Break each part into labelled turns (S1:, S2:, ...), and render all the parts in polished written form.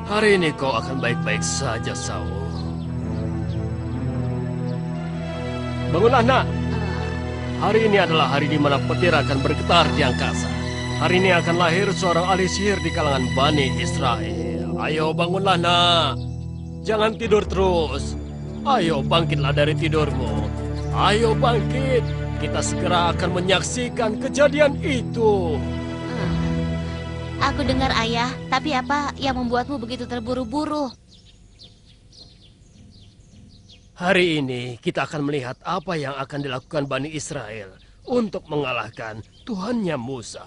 S1: Hari ini kau akan baik-baik saja, Saul. Bangunlah, nak. Hari ini adalah hari di mana petir akan bergetar di angkasa. Hari ini akan lahir seorang ahli sihir di kalangan Bani Israel. Ayo bangunlah, nak. Jangan tidur terus. Ayo bangkitlah dari tidurmu. Ayo bangkit. Kita segera akan menyaksikan kejadian itu.
S2: Aku dengar ayah, tapi apa yang membuatmu begitu terburu-buru?
S1: Hari ini kita akan melihat apa yang akan dilakukan Bani Israel untuk mengalahkan Tuhannya Musa.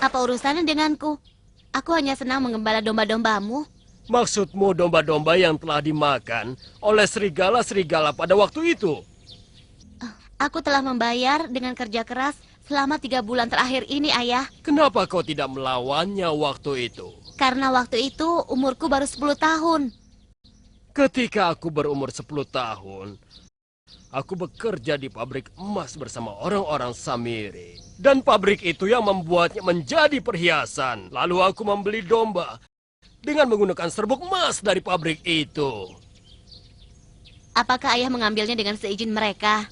S2: Apa urusannya denganku? Aku hanya senang mengembala domba-dombamu.
S1: Maksudmu domba-domba yang telah dimakan oleh serigala-serigala pada waktu itu?
S2: Aku telah membayar dengan kerja keras selama 3 bulan terakhir ini, ayah.
S1: Kenapa kau tidak melawannya waktu itu?
S2: Karena waktu itu umurku baru 10 tahun.
S1: Ketika aku berumur 10 tahun, aku bekerja di pabrik emas bersama orang-orang Samiri. Dan pabrik itu yang membuatnya menjadi perhiasan. Lalu aku membeli domba dengan menggunakan serbuk emas dari pabrik itu.
S2: Apakah ayah mengambilnya dengan seizin mereka?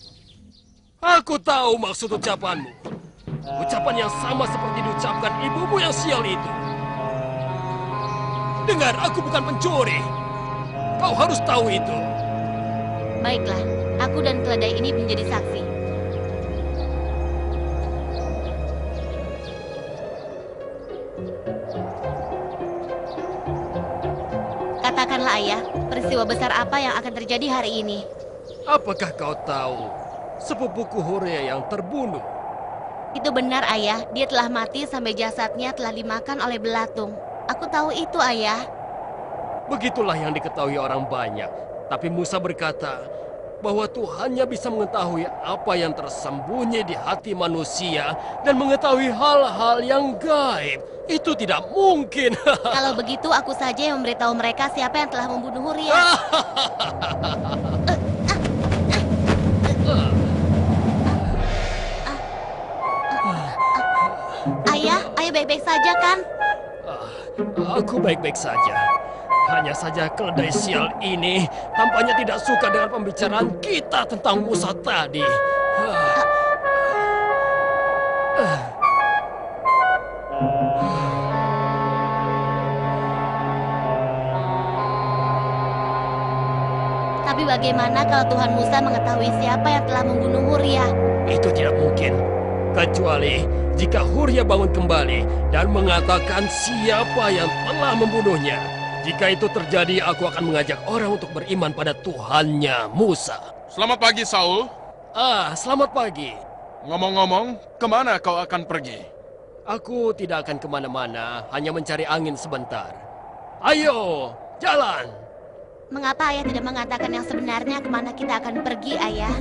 S1: Aku tahu maksud ucapanmu. Ucapan yang sama seperti diucapkan ibumu yang sial itu. Dengar, aku bukan pencuri. Kau harus tahu itu.
S2: Baiklah, aku dan keledai ini menjadi saksi. Katakanlah ayah, peristiwa besar apa yang akan terjadi hari ini?
S1: Apakah kau tahu sepupuku Hore yang terbunuh?
S2: Itu benar ayah, dia telah mati sampai jasadnya telah dimakan oleh belatung. Aku tahu itu ayah.
S1: Begitulah yang diketahui orang banyak. Tapi Musa berkata bahwa Tuhannya bisa mengetahui apa yang tersembunyi di hati manusia dan mengetahui hal-hal yang gaib. Itu tidak mungkin.
S2: Kalau begitu aku saja yang memberitahu mereka siapa yang telah membunuh Huriah. Ayah baik-baik saja kan?
S1: Aku baik-baik saja. Hanya saja keledai sial ini tampaknya tidak suka dengan pembicaraan kita tentang Musa tadi.
S2: Tapi bagaimana kalau Tuhan Musa mengetahui siapa yang telah membunuh Huriah?
S1: Itu tidak mungkin. Kecuali jika Hurya bangun kembali dan mengatakan siapa yang telah membunuhnya. Jika itu terjadi, aku akan mengajak orang untuk beriman pada Tuhannya Musa.
S3: Selamat pagi, Saul.
S1: Selamat pagi.
S3: Ngomong-ngomong, kemana kau akan pergi?
S1: Aku tidak akan kemana-mana, hanya mencari angin sebentar. Ayo, jalan!
S2: Mengapa ayah tidak mengatakan yang sebenarnya kemana kita akan pergi, ayah?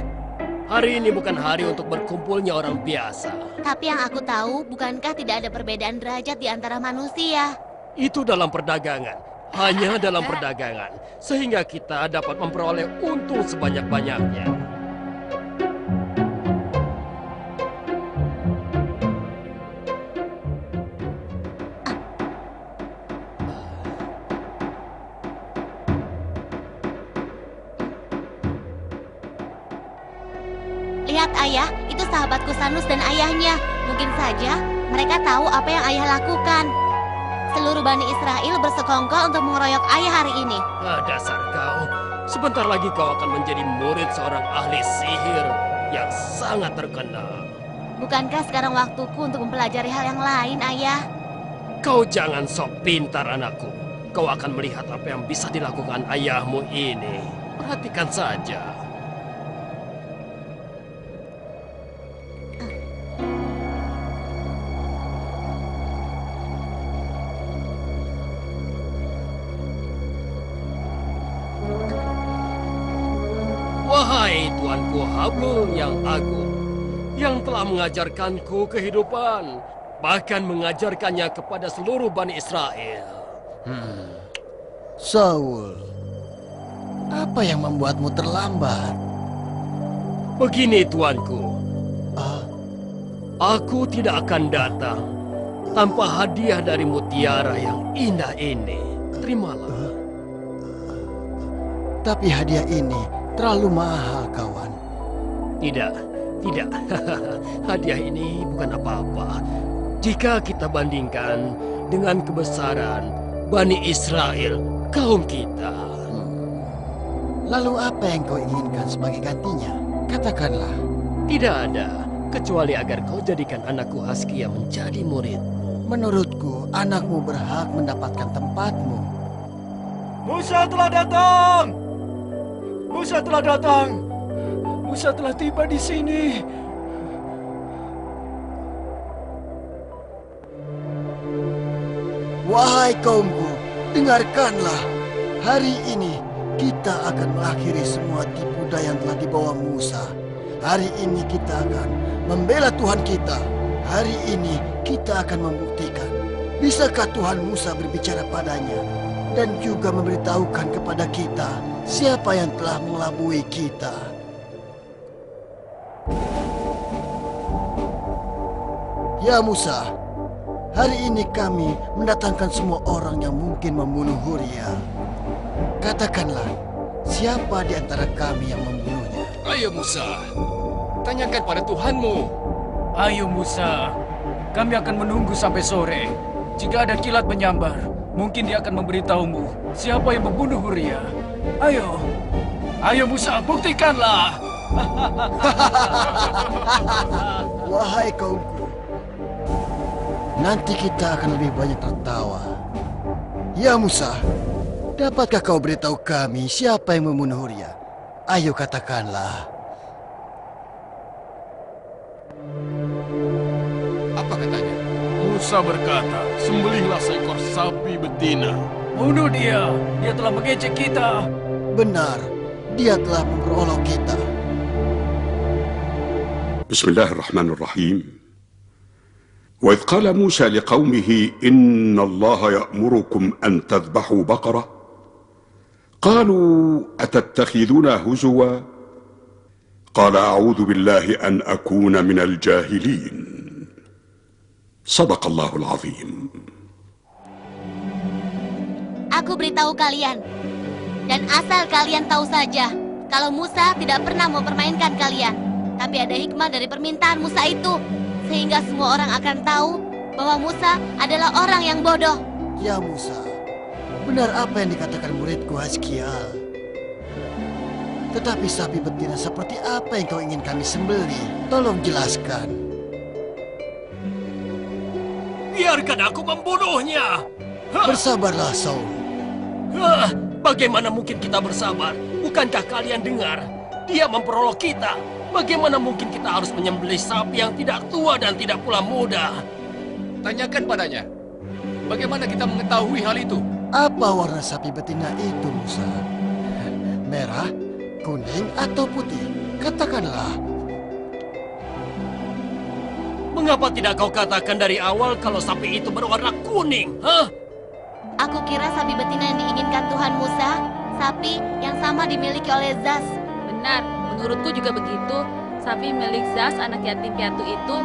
S1: Hari ini bukan hari untuk berkumpulnya orang biasa.
S2: Tapi yang aku tahu, bukankah tidak ada perbedaan derajat di antara manusia?
S1: Itu dalam perdagangan. Hanya dalam perdagangan. Sehingga kita dapat memperoleh untung sebanyak-banyaknya.
S2: Lihat ayah, itu sahabatku Sanus dan ayahnya. Mungkin saja mereka tahu apa yang ayah lakukan. Seluruh Bani Israel bersekongkol untuk mengeroyok ayah hari ini.
S1: Dasar kau. Sebentar lagi kau akan menjadi murid seorang ahli sihir yang sangat terkenal.
S2: Bukankah sekarang waktuku untuk mempelajari hal yang lain, ayah?
S1: Kau jangan sok pintar, anakku. Kau akan melihat apa yang bisa dilakukan ayahmu ini. Perhatikan saja. Wahai Tuanku Hablum yang agung, yang telah mengajarkanku kehidupan, bahkan mengajarkannya kepada seluruh Bani Israel.
S4: Saul, apa yang membuatmu terlambat?
S1: Begini Tuanku, aku tidak akan datang tanpa hadiah dari mutiara yang indah ini. Terimalah.
S4: Tapi hadiah ini terlalu mahal, kawan.
S1: Tidak. Hadiah ini bukan apa-apa jika kita bandingkan dengan kebesaran Bani Israel, kaum kita.
S4: Lalu apa yang kau inginkan sebagai gantinya? Katakanlah.
S1: Tidak ada, kecuali agar kau jadikan anakku Haskia menjadi muridmu.
S4: Menurutku, anakmu berhak mendapatkan tempatmu.
S5: Musa telah datang! Musa telah datang! Musa telah tiba di sini.
S4: Wahai kaumku, dengarkanlah. Hari ini kita akan mengakhiri semua tipu daya yang telah dibawa Musa. Hari ini kita akan membela Tuhan kita. Hari ini kita akan membuktikan, bisakah Tuhan Musa berbicara padanya dan juga memberitahukan kepada kita siapa yang telah mengelabui kita. Ya Musa, hari ini kami mendatangkan semua orang yang mungkin membunuh Huria. Katakanlah, siapa di antara kami yang membunuhnya?
S6: Ayo Musa, tanyakan pada Tuhanmu.
S5: Ayo Musa, kami akan menunggu sampai sore. Jika ada kilat menyambar, mungkin dia akan memberitahumu siapa yang membunuh Huria. Ayo Musa, buktikanlah.
S4: Wahai kaumku, nanti kita akan lebih banyak tertawa. Ya Musa, dapatkah kau beritahu kami siapa yang membunuh Huria? Ayo katakanlah.
S6: Apa katanya?
S3: Musa berkata, sembelihlah seekor sapi betina.
S5: Bunuh dia, dia telah mengejek kita.
S4: Benar, dia telah memperolok kita.
S7: بسم الله الرحمن الرحيم وإذ قال موسى لقومه إن الله يأمركم أن تذبحوا بقرة قالوا أتتخذنا هزوا قال أعوذ بالله أن أكون من الجاهلين صدق الله العظيم.
S2: Aku beritahu kalian, dan asal kalian tahu saja, kalau Musa tidak pernah mempermainkan kalian. Tapi ada hikmah dari permintaan Musa itu, sehingga semua orang akan tahu bahwa Musa adalah orang yang bodoh.
S4: Ya Musa, benar apa yang dikatakan muridku Haskial. Tetapi sapi betina seperti apa yang kau ingin kami sembelih? Tolong jelaskan.
S1: Biarkan aku membunuhnya.
S4: Bersabarlah, Saul.
S1: Bagaimana mungkin kita bersabar? Bukankah kalian dengar? Dia memperolok kita. Bagaimana mungkin kita harus menyembelih sapi yang tidak tua dan tidak pula muda?
S6: Tanyakan padanya. Bagaimana kita mengetahui hal itu?
S4: Apa warna sapi betina itu, Musa? Merah, kuning, atau putih? Katakanlah.
S1: Mengapa tidak kau katakan dari awal kalau sapi itu berwarna kuning?
S2: Aku kira sapi betina yang diinginkan Tuhan Musa, sapi yang sama dimiliki oleh Zas.
S8: Benar, menurutku juga begitu. Sapi milik Zas, anak yatim piatu itu,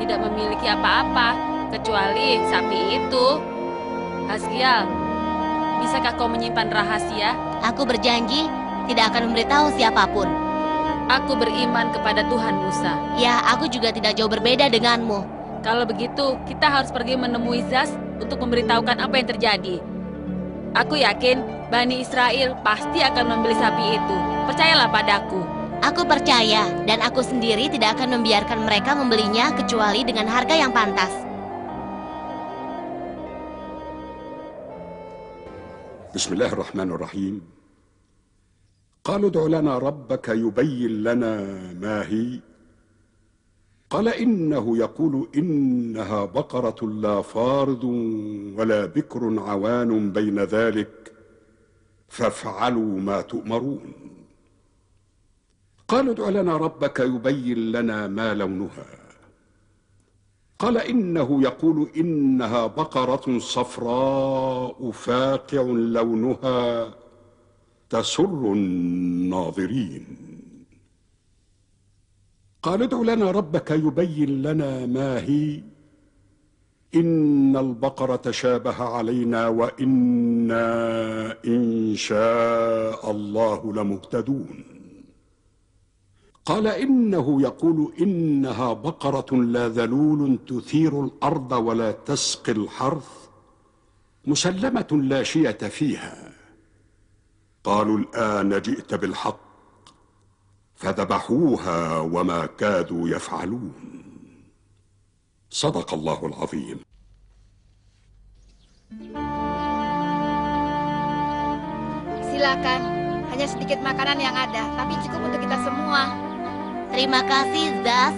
S8: tidak memiliki apa-apa, kecuali sapi itu. Haskial, bisakah kau menyimpan rahasia?
S2: Aku berjanji tidak akan memberitahu siapapun.
S8: Aku beriman kepada Tuhan Musa.
S2: Ya, aku juga tidak jauh berbeda denganmu.
S8: Kalau begitu, kita harus pergi menemui Zas untuk memberitahukan apa yang terjadi. Aku yakin Bani Israel pasti akan membeli sapi itu. Percayalah padaku.
S2: Aku percaya, dan aku sendiri tidak akan membiarkan mereka membelinya kecuali dengan harga yang pantas.
S7: بسم الله الرحمن الرحيم قالوا ادع لنا ربك يبين لنا ما هي قال إنه يقول إنها بقرة لا فارض ولا بكر عوان بين ذلك فافعلوا ما تؤمرون قالوا ادع لنا ربك يبين لنا ما لونها قال إنه يقول إنها بقرة صفراء فاقع لونها تسر الناظرين قال ادع لنا ربك يبين لنا ما هي إن البقرة تشابه علينا وإنا إن شاء الله لمهتدون. قال إنه يقول إنها بقرة لا ذلول تثير الأرض ولا تسقي الحرث مسلمة لا شية فيها. قالوا الآن جئت بالحق فذبحوها وما كادوا يفعلون. صدق الله العظيم.
S9: Silakan, hanya sedikit makanan yang ada, tapi cukup untuk kita semua.
S2: Terima kasih, Zaz.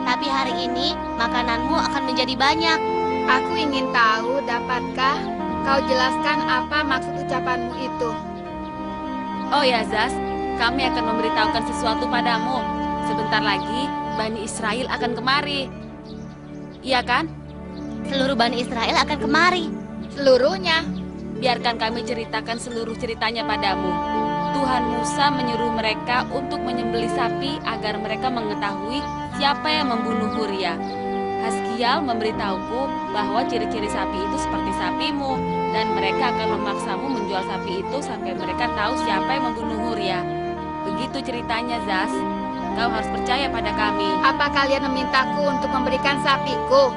S2: Tapi hari ini makananmu akan menjadi banyak.
S9: Aku ingin tahu, dapatkah kau jelaskan apa maksud ucapanmu itu?
S8: Oh ya Zaz, kami akan memberitahukan sesuatu padamu. Sebentar lagi Bani Israel akan kemari. Iya kan?
S2: Seluruh Bani Israel akan kemari.
S9: Seluruhnya?
S8: Biarkan kami ceritakan seluruh ceritanya padamu. Tuhan Musa menyuruh mereka untuk menyembelih sapi agar mereka mengetahui siapa yang membunuh Huria. Haskial memberitahuku bahwa ciri-ciri sapi itu seperti sapimu, dan mereka akan memaksamu menjual sapi itu sampai mereka tahu siapa yang membunuh Huria. Begitu ceritanya, Zaz. Kau harus percaya pada kami.
S9: Apa kalian memintaku untuk memberikan sapiku?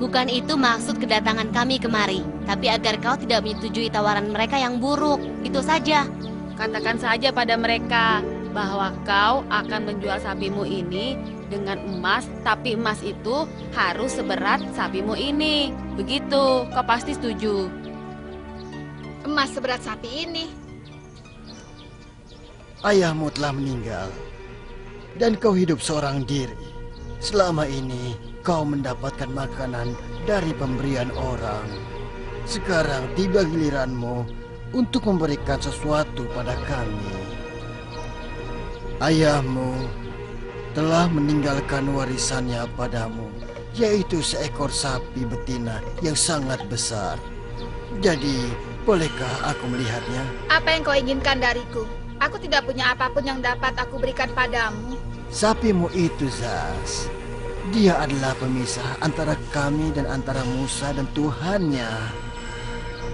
S2: Bukan itu maksud kedatangan kami kemari, tapi agar kau tidak menyetujui tawaran mereka yang buruk. Itu saja.
S8: Katakan saja pada mereka bahwa kau akan menjual sapimu ini dengan emas, tapi emas itu harus seberat sapimu ini. Begitu, kau pasti setuju.
S9: Emas seberat sapi ini?
S4: Ayahmu telah meninggal, dan kau hidup seorang diri. Selama ini kau mendapatkan makanan dari pemberian orang. Sekarang tiba giliranmu untuk memberikan sesuatu pada kami. Ayahmu telah meninggalkan warisannya padamu, yaitu seekor sapi betina yang sangat besar. Jadi, bolehkah aku melihatnya?
S9: Apa yang kau inginkan dariku? Aku tidak punya apapun yang dapat aku berikan padamu.
S4: Sapimu itu, Zaz. Dia adalah pemisah antara kami dan antara Musa dan Tuhannya.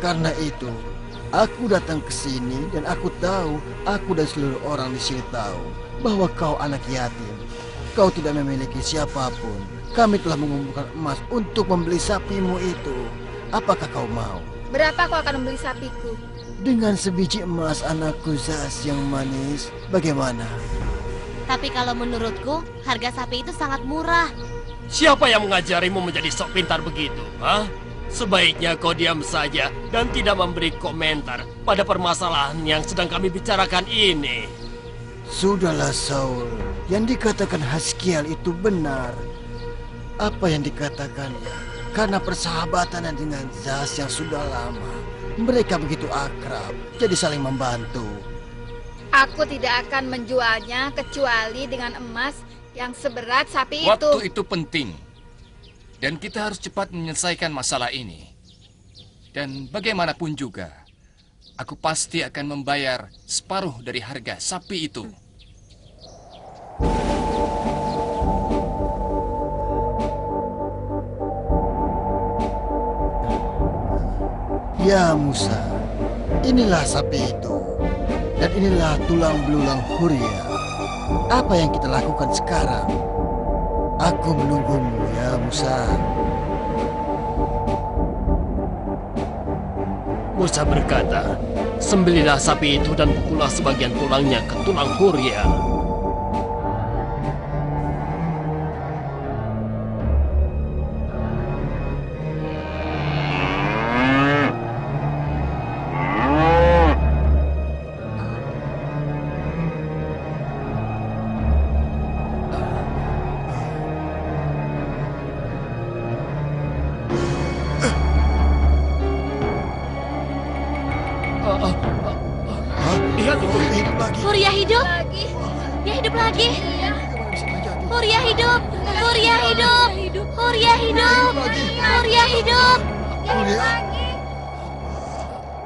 S4: Karena itu, aku datang ke sini dan aku tahu, aku dan seluruh orang di sini tahu bahwa kau anak yatim. Kau tidak memiliki siapapun. Kami telah mengumpulkan emas untuk membeli sapimu itu. Apakah kau mau?
S9: Berapa kau akan membeli sapiku?
S4: Dengan sebiji emas, anakku Zaz yang manis. Bagaimana?
S2: Tapi kalau menurutku, harga sapi itu sangat murah.
S1: Siapa yang mengajarimu menjadi sok pintar begitu? Hah? Sebaiknya kau diam saja dan tidak memberi komentar pada permasalahan yang sedang kami bicarakan ini.
S4: Sudahlah, Saul. Yang dikatakan Haskial itu benar. Apa yang dikatakannya? Karena persahabatan dengan Zaz yang sudah lama. Mereka begitu akrab, jadi saling membantu.
S9: Aku tidak akan menjualnya kecuali dengan emas yang seberat sapi itu.
S6: Waktu itu penting. Dan kita harus cepat menyelesaikan masalah ini. Dan bagaimanapun juga, aku pasti akan membayar separuh dari harga sapi itu.
S4: Ya Musa, inilah sapi itu. Dan inilah tulang belulang Huria. Apa yang kita lakukan sekarang? Aku menunggumu ya Musa.
S1: Musa berkata, sembelilah sapi itu dan pukullah sebagian tulangnya ke tulang Huria.
S2: Huria hidup? Dia hidup lagi. Huria hidup. Huria hidup. Huria hidup. Huria hidup.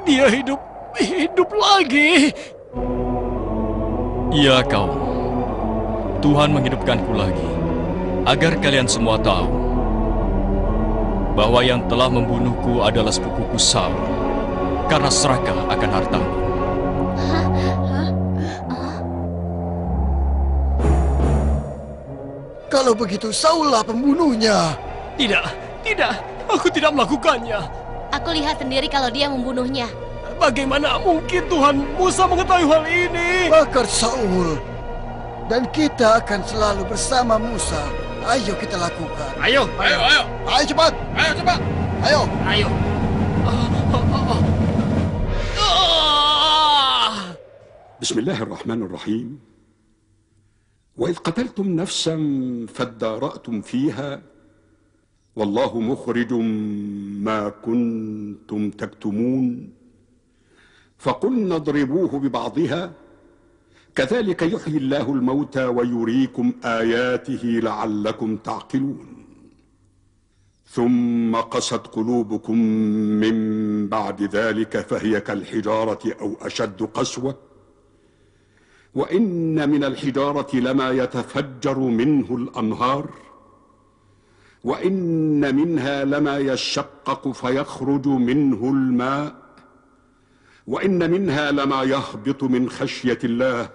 S1: Dia hidup lagi.
S5: Iya kaum, Tuhan menghidupkanku lagi, agar kalian semua tahu bahwa yang telah membunuhku adalah sepupuku Saul, karena serakah akan hartamu.
S4: Kalau begitu Saullah pembunuhnya.
S1: Tidak, tidak, aku tidak melakukannya.
S2: Aku lihat sendiri kalau dia membunuhnya.
S1: Bagaimana mungkin Tuhan Musa mengetahui hal ini?
S4: Bakar Saul. Dan kita akan selalu bersama Musa. Ayo kita lakukan.
S1: Ayo,
S3: Ayo, ayo,
S4: Ayo cepat.
S3: ayo cepat.
S4: Ayo.
S1: ayo.
S7: بسم الله الرحمن الرحيم. وإذ قتلتم نفسا فادارأتم فيها والله مخرج ما كنتم تكتمون فقلنا اضربوه ببعضها كذلك يحيي الله الموتى ويريكم آياته لعلكم تعقلون ثم قست قلوبكم من بعد ذلك فهي كالحجارة أو أشد قسوة وإن من الحجارة لما يتفجر منه الأنهار وإن منها لما يشقق فيخرج منه الماء وإن منها لما يهبط من خشية الله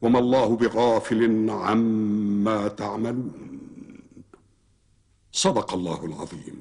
S7: وما الله بغافل عما تعملون صدق الله العظيم.